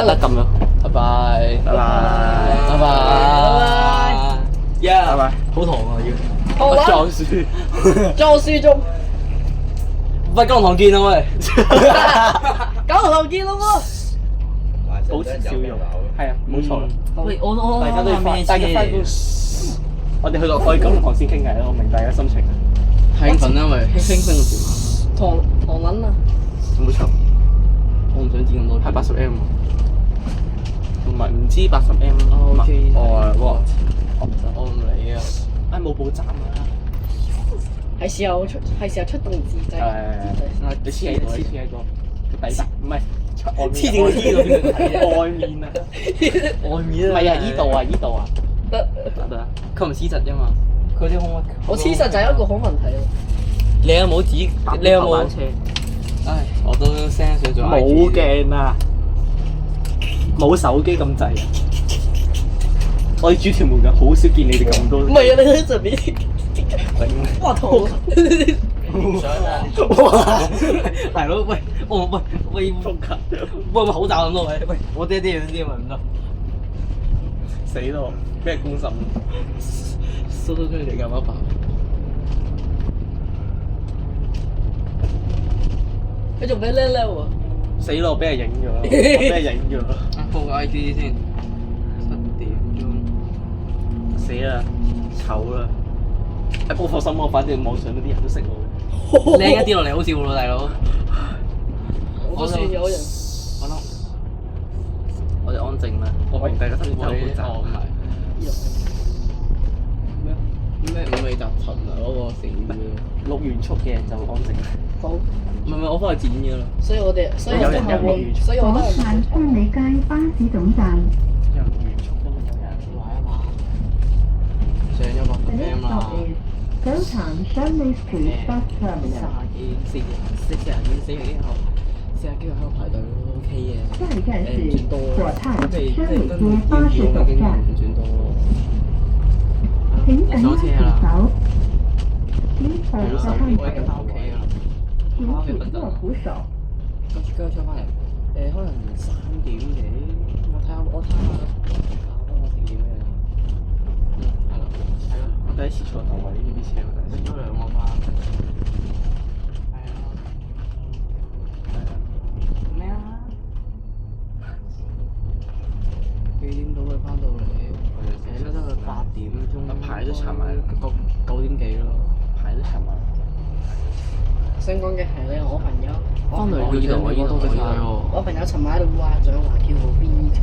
得咁咯，拜拜，拜拜，拜拜，拜拜，好糖啊要，我裝書，裝書中，喂，九龍塘見啦喂，九龍塘見咯喎，保持笑容，係啊，冇錯啦。喂，我大家都要翻，大家翻工，我哋去到九龍塘先傾偈啦，我明大家心情。太興奮啦，因為興奮個電話。唐撚啊！冇錯，我唔想知咁多。係80M，同埋唔知80M。OK。我唔理啊！唉，冇補站啊！係時候出動自製。你黐喺個底板，唔係黐住個衣度邊度睇啫？外面啊！外面啊！唔係啊！依度啊！得，佢唔黐實啫嘛。佢啲空我黐實就係一個好問題咯。你有冇紙？你有冇？唉，我都 send 上咗。冇鏡啊！冇手機咁滯啊！我哋主條門㗎，好少見你哋咁多。唔係啊！你喺上邊。哇！頭。想啊！哇！大佬，喂，喂，仆街！喂，口罩咁多位，喂，我啲樣啲咪唔得。死咯！俾人公審。收到佢哋㗎嘛？佢仲俾叻叻喎！死咯！俾人影咗，俾人影咗。報個 ID 先。7點鐘。死啦！醜啦！不過放心喎，反正網上嗰啲人都識我。靚一啲落嚟好笑喎，大佬。我算有人。我哋安靜啦，我明大家身邊真係好雜。唔係。咩五味雜陳啊？嗰個成語錄完速嘅就安靜。好。唔係，我幫佢剪咗啦。所以我哋，所以我都係。山里街巴士總站。有完速都冇人話啊嘛。上咗個 M 啦。廣場 Shirley Street Bus Terminal。40幾號喺度排隊 OK 嘅。下一站是火炭 Shirley 街巴士總站。唔算多。請緊握扶手。係咯，我已經翻屋企啦。請緊握扶手。跟住出翻嚟，可能3點幾，我睇下我成點咩啦。係咯，我第一次坐頭位呢啲車，我第一次。2個吧。係啊。咩啊？幾點到佢翻到嚟？得佢8點鐘。排都查埋9點幾咯，排都查埋。想講嘅係咧，我朋友翻嚟佢就我已經多謝晒喎。我朋友尋晚喺度話獎話叫我 B 場。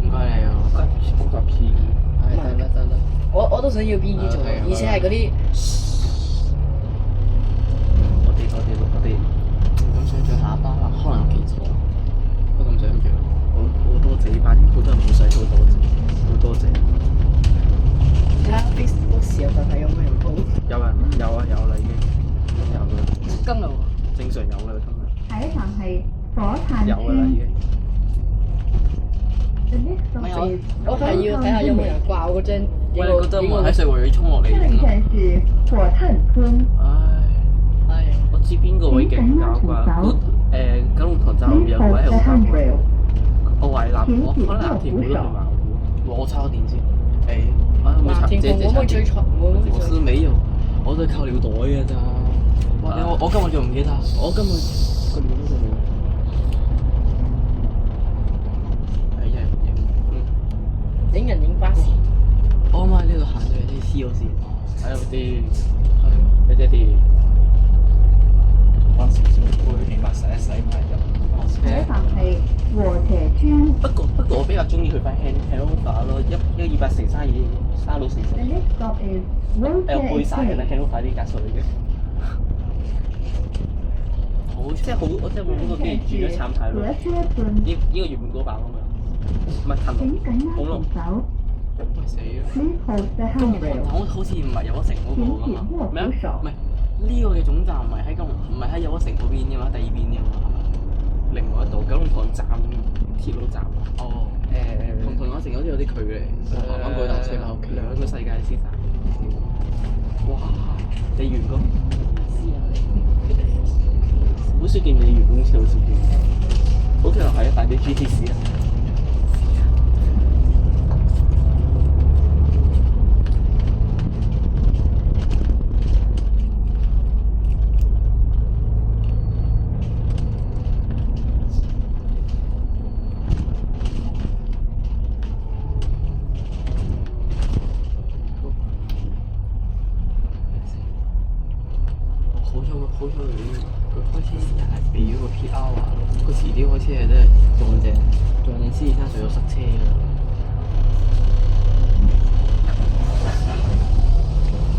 唔該你啊，工作 P。得。我都想要 B 做，而且係嗰啲。我哋咁想象下一班啦，可能有記錯，都咁想象。好多謝呢班，好多人冇使，好多謝。睇下 Facebook 時候就睇有咩人 po。有啦已經。有啦，今日正常有啦今日。下一站係火炭有㗎啦已經。我係要睇下有冇人掛嗰張。喂，你覺得我喺細圍要衝落嚟下一站是火炭村。唉，我知邊個位勁搞啩？九龍塘站有位係好搞啩。我話我可能藍田會都去馬湖，我插個電先。藍田可唔可以最長？我是沒有，我都係靠尿袋嘅咋。哇！我今日仲唔記得，我今日個尿都仲未。影人影巴士。我啱喺呢度行咗啲黐咗線，喺度啲係啲嗰陣時先會杯起碼洗一洗埋入。下一站係禾輋邨。不過我比較中意去翻 Handover 咯，200乘32到40。有杯晒嘅啦 ，Handover 啲格數已經。好，即係好，我真係冇諗過，竟然轉咗慘態咯。呢個原本嗰版啊嘛，唔係騰龍，恐龍。喂死啦！好似唔係有得成嗰個㗎嘛？咩啊？唔係呢個嘅總站唔係喺唔係喺友和城嗰邊嘅嘛，第二邊嘅嘛，係咪？另外一度九龍塘站鐵路站。哦。同友和城好似有啲距離。行翻過去搭車翻屋企。兩個世界之站。哇！你員工？好少見你員工，好少見。好似又係啊，大啲 GTC 啊。好彩佢開車時係俾咗個 PR 啊，佢遲啲開車係真係撞正獅子山隧道塞車㗎。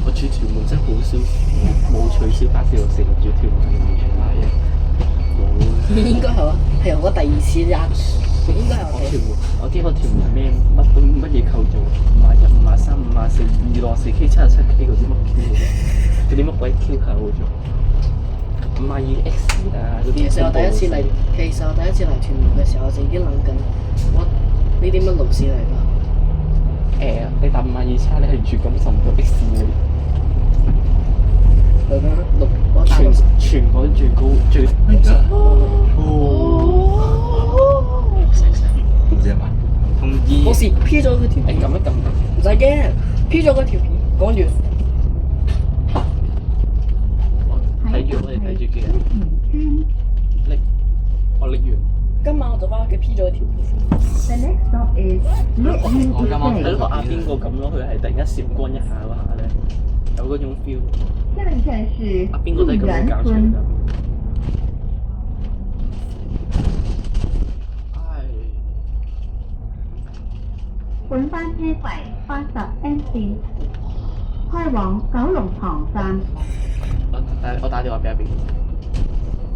我住屯門真係好少冇取消巴士路線，住屯門係完全買嘢。冇。應該係啊，係我第二次入，應該係我屯門，我知個屯門係咩乜嘢構造，51、53、54、264K、77K 嗰啲乜 Q 嗰啲乜鬼 Q 構造。52X 啊！其實我第一次嚟屯門嘅時候，我就已經諗緊，我呢啲乜路線嚟㗎？你搭52叉，你係住感受唔到 X 嘅。係咩？我搭全港最高最。唔知係嘛？同意。我是 P 咗佢條片。撳一撳。唔使驚 ，P 咗佢條片，講完。睇住我哋睇住幾日，我拎完。今晚我就翻屋企 P 咗條片。The next stop is Litchfield 我今晚睇 Station. 到阿邊個咁咯，佢係突然間閃光一下嗰下咧，有嗰種 feel。下一站是阿邊個都係咁樣搞出嚟村㗎。唉，本班車為80M 線，開往九龍塘站。我打電話俾阿邊。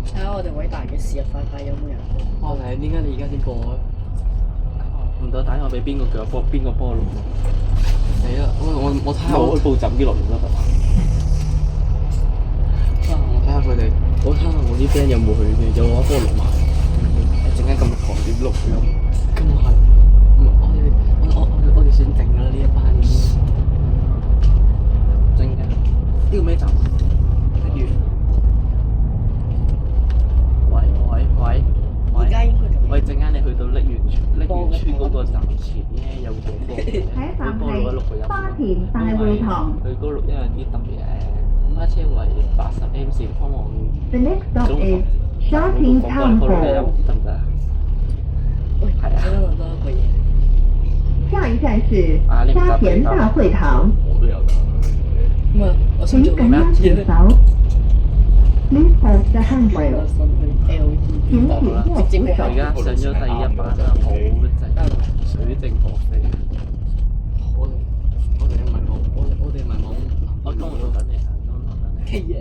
睇下我哋偉大嘅時日快快有冇人？我睇點解你而家先播啊？唔到打電話俾邊個腳波邊個波路？死啦！我睇下我去報站啲落嚟得唔得？我睇下佢哋，我睇下我啲 friend 有冇去嘅，有我波落埋。陣間咁狂點錄咁？咁係，我哋算靜啦呢一班。真㗎？呢個咩站？跟住。而家應該仲喂，陣間你去到瀝源村嗰個站前咧，有個波，下一站嗰波錄一錄佢係音。花田大會堂。佢嗰錄音有啲特別五巴車為80M 線方往 The next stop 九龍 is 塘 Shopping 嗰 Town 個錄音 Hall。得唔得啊？喂，係啊想問多一個嘢。下一站是沙田大會堂。我都有㗎。咁啊，我想做請緊咩握扶手。Please hold the handrail。請，L 緊握扶直接手而。家上咗第一班真係好滯，水靜河飛。我哋唔係冇，我哋唔係冇。我中午等你，中午等你。嘅嘢。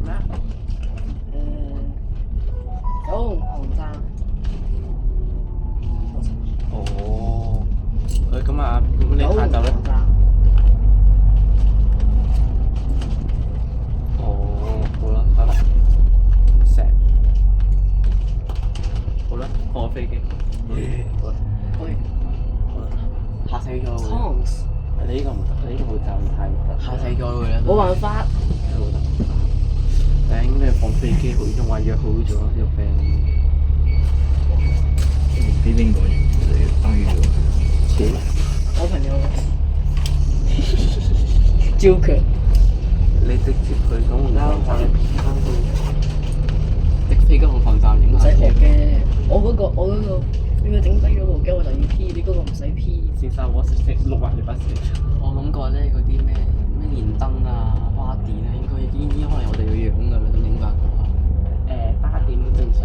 咩啊？九龍塘站。哦。咁啊，咁你下晝咧？好啦，拜拜。石。好啦，放我飛機。好啦。喂。好啦。嚇死咗會。Tongs。你呢個唔得，你呢個會站太唔得。嚇死咗會啦。冇辦法。好得。頂你放飛機，好仲話約好咗有病。俾邊個嚟打預咗？錢。我朋友。Joker。你直接去九龍塘站，直飛九龍塘站影唔使下先。學嘅，我嗰個呢個整低咗部機，我就要 P，你嗰個唔使 P。先生，我錄埋你把聲。我諗過咧，嗰啲咩連燈啊、花電啊，應該已經可能係我哋個樣㗎啦，咁點解？花電都正常。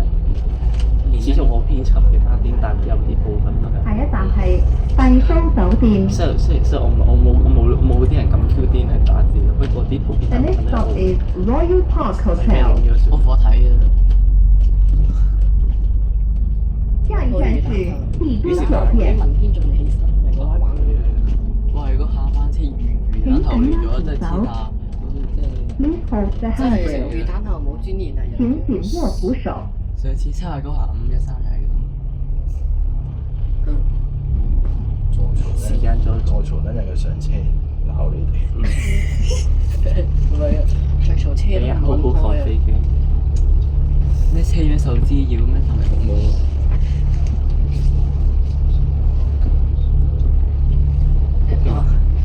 始終我編輯嘅花電，但有啲部分都係。下一站係帝都酒店。雖然我冇啲人咁 Q 癲嚟打字，不過啲圖片 The 大部 next 分都 stop 好。 is Royal Park 咩 Hotel。我火睇啊！下一站是帝都酒啲店。文軒仲未起身，唔係我玩佢。哇！如果下班請緊完咗握扶即係黐手。打， Please hold the 真係 handrail。魚蛋頭冇尊嚴啊！人請緊握扶手。上次79下513就係咁。再嘈時間再再嘈，等陣佢上車鬧你哋。唔係啊，再嘈車都你好唔開啊好放飛！機。咩車咩受滋擾咩同埋服務？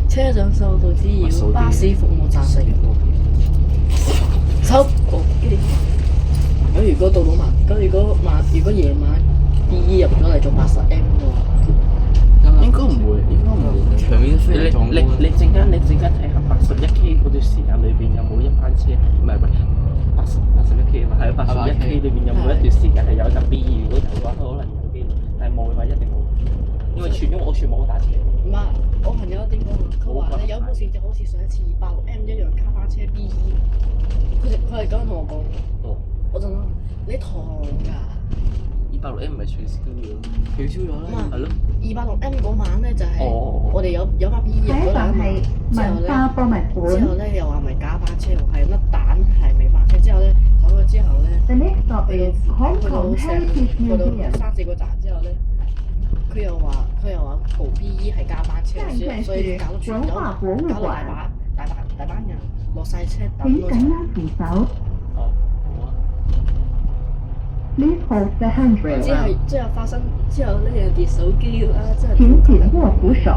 車長受到滋擾，巴士服務暫停。收部機。咁如果到晚，如果夜晚 B.E 入咗嚟做80M 喎，應該唔會，應該唔會。長遠飛嚟撞你陣間睇下81K 嗰段時間裏邊有冇一班車？唔係81K 啊嘛，係81K 裏邊有冇一段時間係有架 B？如果有嘅話，可能有機會，但係冇嘅話一定冇。因為我全部都打車。唔係，我朋友點講啊？佢話你有本事就好似上一次260M 一樣加班車 B.E。佢係咁樣同我講。哦。我就諗你堂㗎。260M 唔係取消咗？取消咗啦。係咯。260M 嗰晚咧就係哦我哋有班 B.E 入咗嚟啊嘛。之後咧。文化博物館。之後咧又話咪假班車喎，係乜蛋係未班車。之後咧走咗之後咧， The next stop 去 is 到 Hong 去到 Kong 成 Heritage 去到 Museum。 3-4個站之後咧，佢又話部 B.E 係加班車，所以搞到全有，搞到大班人落晒車等請嗰陣。緊握扶手。哦，好啊。 Please hold the handrail。之後發生之後咧又跌手機啦，真係。請緊握扶手。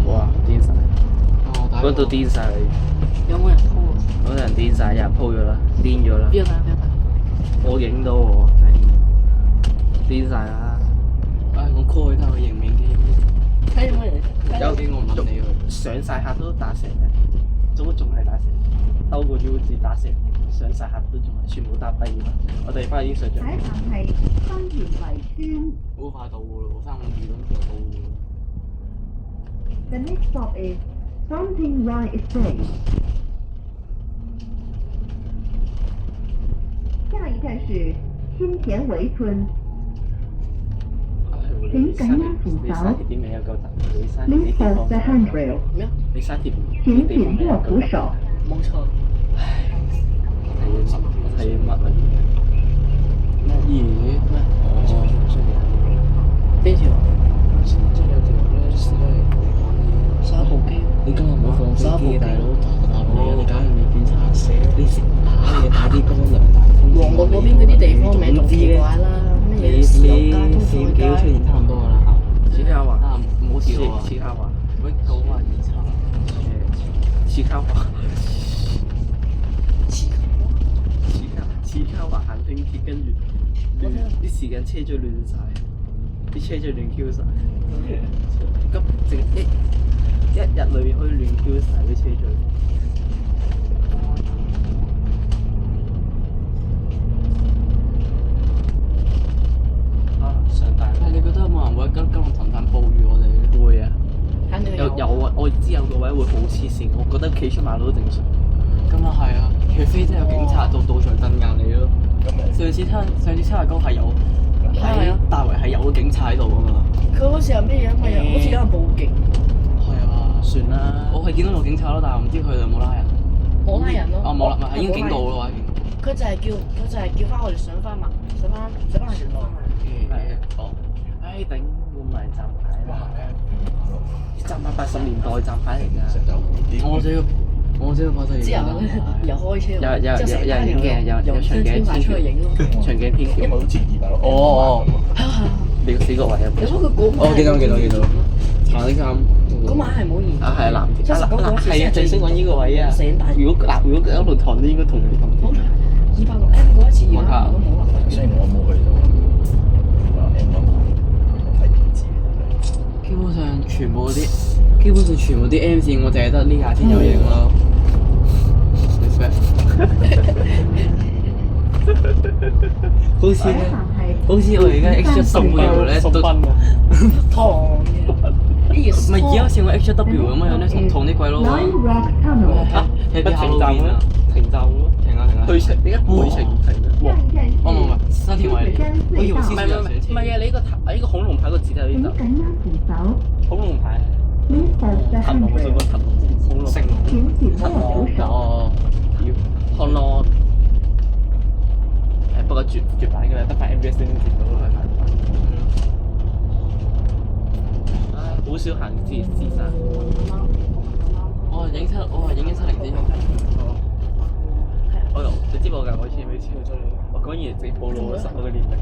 哇！癲晒，哦，嗰度癲晒，有冇人 po 啊？嗰啲人癲晒，有人 po 咗啦，癲咗啦。邊個睇？我影到喎，癲晒啦！唉，我 call 佢睇佢認唔認機？睇有冇人？有機我唔問你佢。上晒客都打成嘅，仲係打成，兜個 U 字打成，上晒客都仲係全部打跛啦。我哋翻去影相像。下一站係新源圍村。好快到㗎咯，3個2鐘就到㗎咯。The next stop is Something Rye Estate。下一站是新田圍村。請緊握扶手。你沙田啲名有夠大，你沙田 Please 啲地 hold 方 the handrail。咩啊？你沙田請啲地方緊握扶手。冇錯。係乜啊？咦？咩？邊條？即係有條咧，死啦！手部機。你今日唔好放飛機，大佬你搞完未檢查死，你食你打啲乾糧大風。旺角嗰邊嗰啲地方名仲奇怪啦，咩嘢豉油街、通菜幾都出街。現差唔多㗎啦嚇。其他話，唔好笑啊！其他話，喂，9萬2差。其他話，黐其他話行輕鐵，跟住啲時間車最亂晒，啲車最亂 Q 晒。咁淨一日裏面可以亂 Q 晒啲車最。上大但係你覺得有冇人會喺金龍騰騰暴雨我哋咧？會啊，肯定有啊，我知有個位會好黐線，我覺得企出馬路都正常。咁啊係啊，除非真係有警察到場鎮壓你咯。上次79係有喺大圍係有個警察喺度㗎嘛。佢嗰時係咩嘢？咪好似有人報警。係啊，算啦。我係見到個警察咯，但係唔知佢哋有冇拉人。冇拉人咯。啊冇啦，咪係已經警告咯，話警告。佢就係叫翻我哋上翻去原路。係哦，唉頂，換埋站牌啦。站牌80年代站牌嚟㗎。我知道拍低之後咧又開車，有人影嘅，有長鏡埋出去影咯。長鏡偏因為好似260。哦，你個死角位有冇？你睇佢嗰晚。見到。橙色衫。嗰晚係冇現。啊係啊，藍79嗰次係啊，最先講呢個位啊。成單。如果一路堂都應該同你同。好260M 嗰一次而家我都冇啦。雖然我冇去到260M咯，我睇片子嘅基本上全部啲 M 線我淨係得呢下先有影咯。好似我而家 HW 咧都糖嘅。唔係而家好似我 HW 咁樣咧，同啲鬼佬 Line Rock Tunnel。喺啲停站咯，停站咯。停啊！去程點解唔去程停咧？下一站是沙田圍，我以為唔係啊！呢個恐龍牌個字喺呢度。請緊握扶手。恐龍牌， Please hold the 騰龍我想講 handrail. 騰龍恐龍。成龍請緊握扶手。哦，要康樂不過絕版嘅啦，得翻 MBS 先見到係咪？好少行自山。我係影707零你知冇㗎？我以前未超咗你，我講完直暴露咗10個年齡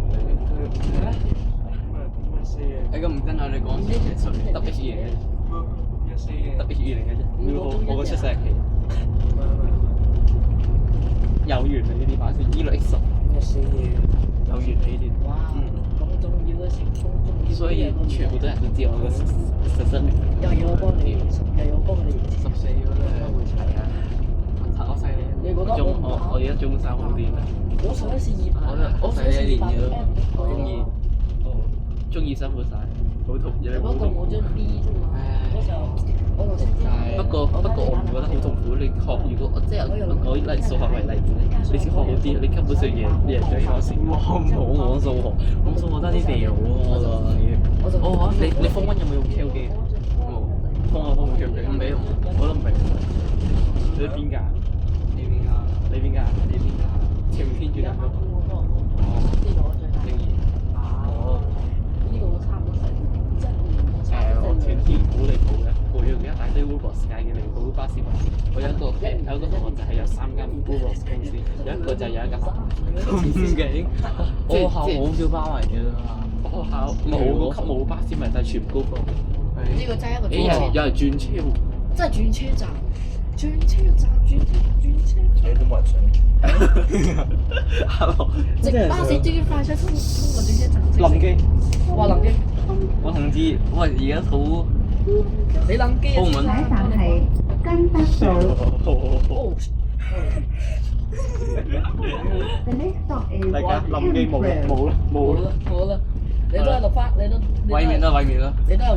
你咁唔真啊？你講得 H 嘢得 H 20嘅啫。我個出世日期有緣啊！呢啲巴士26X10有緣啊！呢啲。哇，咁重要嘅情況，重要嘅嘢所以全部都人都知我個實質年齡。又要我幫你，又要我幫你認知。 14嗰啲係啊！拆我細你。你覺得我而家中三好啲咩？我上一次2排，我細你一年嘅咯，中意辛苦晒，好同意。不過我張 B 啫嘛，嗰時候我同不過我唔覺得好痛苦。你學如果即係我例數學為例子，你先學好啲，你根本上贏咗呢個成。哇！我數學得啲掉喎。你風溫有冇用 Q 機？冇。風我都冇 Q 機，唔俾用，我都唔明。你邊㗎？你邊㗎？朝天住兩個。我全天鼓嚟報嘅，報咗一大堆 Uber 界嘅離譜巴士公司。我有一個同學就係有3間 Uber 公司，有一個就有一間學校。咁勁！我學校好少包圍嘅啦。學校冇巴士咪就係全部高峰。呢個真係一個有人轉車喎，真係轉車站，轉車。你都冇人上。直巴士最快車通過轉車站。臨機。哇！臨機。我同志，喂，而家好。你臨機啊！下一站係根德道。The next stop is 大家臨機冇啦。你都係錄翻，你都。毀滅啦！你都係，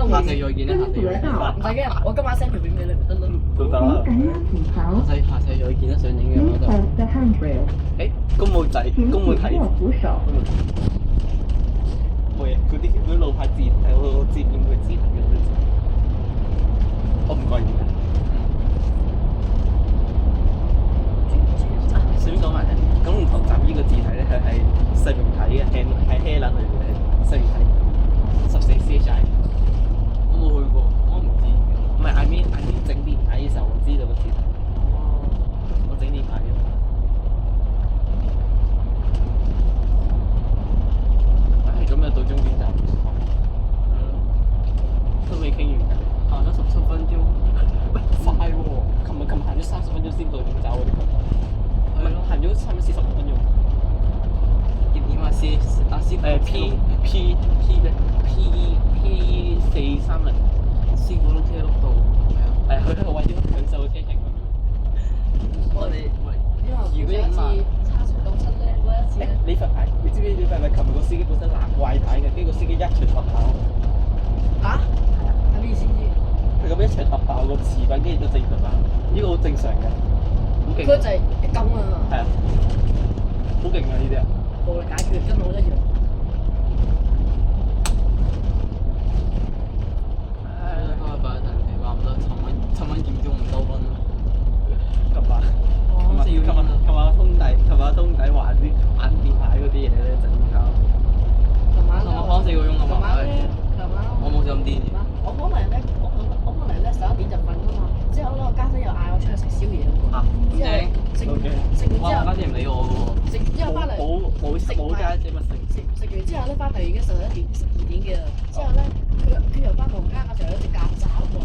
下次再見啦，下次再見。唔使驚，我今晚 send 條片俾你，得啦。都得啦。請緊握扶手。下次再見啦，上映嘅 Please 我就。 hold the handrail. 誒，公務仔，請公務睇。緊握扶手。冇嘢，嗰啲路牌字係我字典佢字嘅，我唔覺意㗎。順便講埋咧，九龍塘站呢個字體咧，佢係實名體嘅，係 Helen 嚟嘅，實名體14CHI。我冇去過，我唔知。唔係 I mean 整電牌嘅時候，我知道個字體。我整電牌嘅。咁就到終點站，都未傾完㗎，行咗17分鐘，喂快喎！琴日行咗30分鐘先到點走嗰啲群，唔係行咗差唔多45分鐘。點啊？C P 430，師傅碌車碌到，係啊。佢喺個位點享受個車程。我哋因為上一次差速到7咧，嗰一次咧。你份牌，你知唔知你份牌？琴日個司機本身壞牌嘅，跟住個司機一錘突爆。嚇？係啊，係咩意思？佢咁一錘突爆個匙柄，跟住就正突爆，呢個好正常嘅，好勁。佢就係一斤啊！係啊，好勁啊！呢啲啊，暴力解決跟我一樣。今日快陣你話唔得，尋晚嚴重唔收分。琴晚通底玩電牌嗰啲嘢咧，整搞。琴晚放4個鐘啊嘛。琴晚咧，我冇咁癲。我可能咧11點就瞓㗎嘛。之後咧，我家姐又嗌我出去食宵夜喎。咁正。食完之後，哇！家姐唔理我喎。食完之後翻嚟。冇家姐咪食完之後咧，翻嚟已經11點12點嘅啦。之後咧，佢又翻房間嘅時候有隻曱甴喎。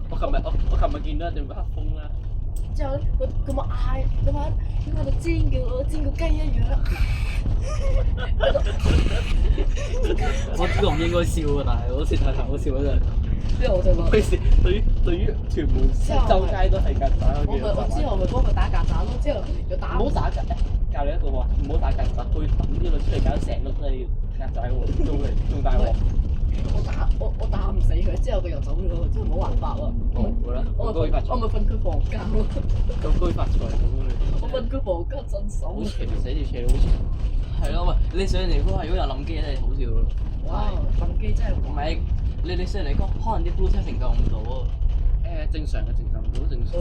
我琴日見到一隻黑蜂啦。之後咧，佢咪嗌，佢話到煎個雞一樣。我知道唔應該笑啊，但係好似太搞笑嗰陣。之後我就話。對於屯門周街都係曱甴。我之後咪幫佢打曱甴咯，之後又打。唔好打曱甴，教你一個喎，唔好打曱甴，去抌啲女出嚟，搞到成個都係曱甴喎，仲大鑊。我打唔死佢，之後佢又走咗，真係冇辦法喎。好啦，我咪瞓佢房間咯。咁居發財咁樣。我瞓佢房間鎮守。好邪，寫住斜好邪。係咯，喂！你上嚟嗰下如果有冧機咧，好笑咯。哇！冧機真係。唔係，你上嚟講，可能啲 blue 車承受唔到啊。正常嘅承受唔到正常。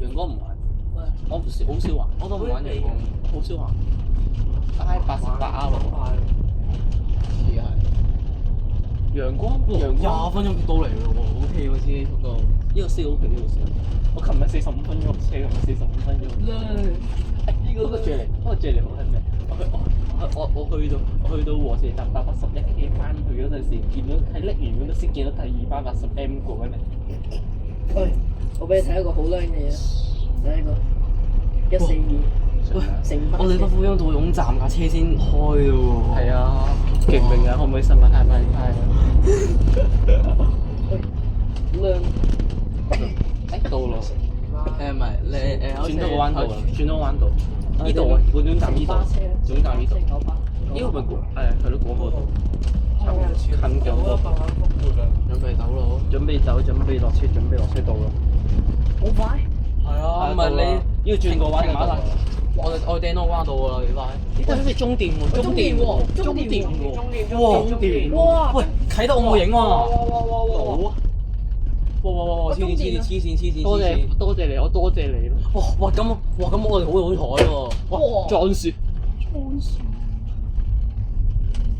陽光唔玩，我好少玩，我都唔玩陽光，好少玩。88R 咯，似係。陽光20分鐘到嚟咯喎，OK 喎先速度。呢個先 OK，呢個先。我琴日45分鐘車，咁45分鐘。呢個最離譜係咩？我去到和諧站搭81K 翻去嗰陣時，見到喺瀝源嗰度先見到第2班80M 過緊嚟。喂，我俾你睇一個好靚嘅嘢，睇呢個142。喂，我哋北富央道涌站架車先開喎。係啊，勁唔勁啊？可唔可以新聞太快啲啊？靚。到咯。唔係你轉到個彎道啦，轉到個彎道。呢度啊，半總站呢度，總站呢度。呢個咪係咯，廣播道。近廣播道。準備走咯，準備走，準備落車到咯。好快。係啊，唔係你要轉個彎馬啦。我掟到彎道㗎啦，你快！呢個好似中電喎，中電喎。哇！喂，啟德我冇影喎。哇！黐線！多謝你，我多謝你咯。哇！咁我哋好彩喎。哇！撞樹。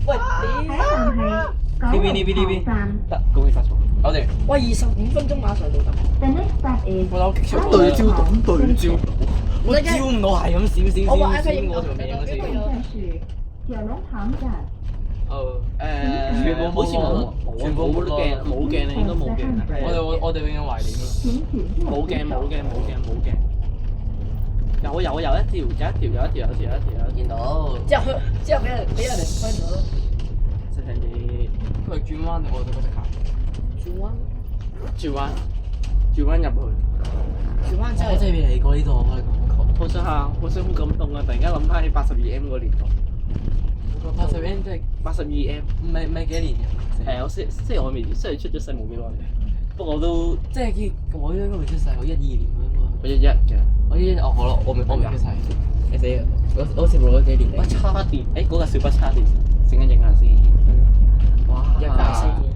喂，下一站係九龍塘站。得，恭喜發財。我哋喂，25分鐘馬上到達。The next stop is 我有激超對焦到，我照唔到係咁閃我話 iPad 影我條尾嗰時。現在是九龍塘站。全部好似冇鏡啊，應該冇鏡啊。我哋永遠懷念咯。請指示冇鏡。有一條，見到。之後俾人哋分咗咯。細細啲。佢轉彎定我哋嗰隻行？轉彎入去。轉彎之後我真係未嚟過呢度，我哋講好想好感動啊！突然間諗翻起82M 嗰年代。 80M 即係82M，唔係幾年嘅？雖然我未出咗世冇幾耐嘅，不過我都即係我應該未出世，我12年我11嘅。我11哦好咯，我未出世。你死啊！我好似冇咗幾年。喂，叉電，嗰架小巴叉電，陣間影下先。哇！194。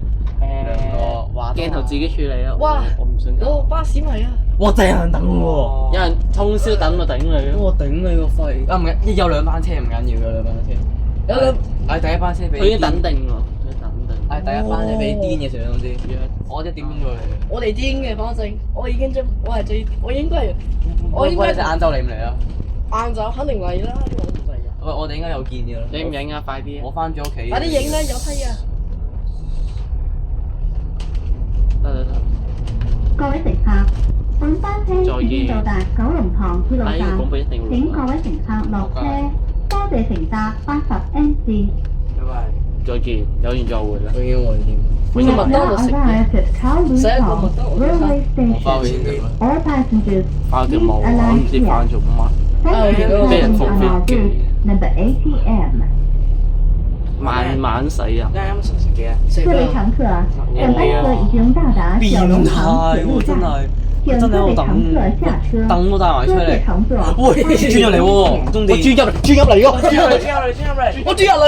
鏡頭自己處理啊！哇！我唔想搞。巴士咪啊！哇！真係有人等喎！有人通宵等我頂你。我頂你個肺！啊唔緊，有2班車唔緊要，有2班車。有兩。係第一班車俾。佢已經等定喎。係第一班車俾癲嘅上先。我1點鐘過嚟。我哋癲嘅，反正我已經我應該係。我應該隻晏晝嚟唔嚟啊？晏晝肯定嚟啦，呢個唔嚟㗎。我哋應該有見㗎啦。影唔影啊？快啲！我翻咗屋企。快啲影啦，有梯啊！得。各位乘客，本班車已經到達九龍塘鐵路站，請各位乘客落車，多謝乘搭80M 線。拜拜。再見，有緣再會啦。永遠懷念。We have now arrived at Kowloon Railway 我翻 Station. 去先啦。All passengers 翻條 please 毛，我唔 alight 知翻 here. 做乜。 Thank you for 俾人 traveling 放 on 飛 our 機 route number ATM. 慢死啊！啱食幾啊？各位乘客，本班車已經到達九龍塘鐵路站，請各位乘客下車，燈都帶埋出嚟。各自乘坐。喂，轉入嚟喎，中地。我轉入嚟喎。我轉入嚟。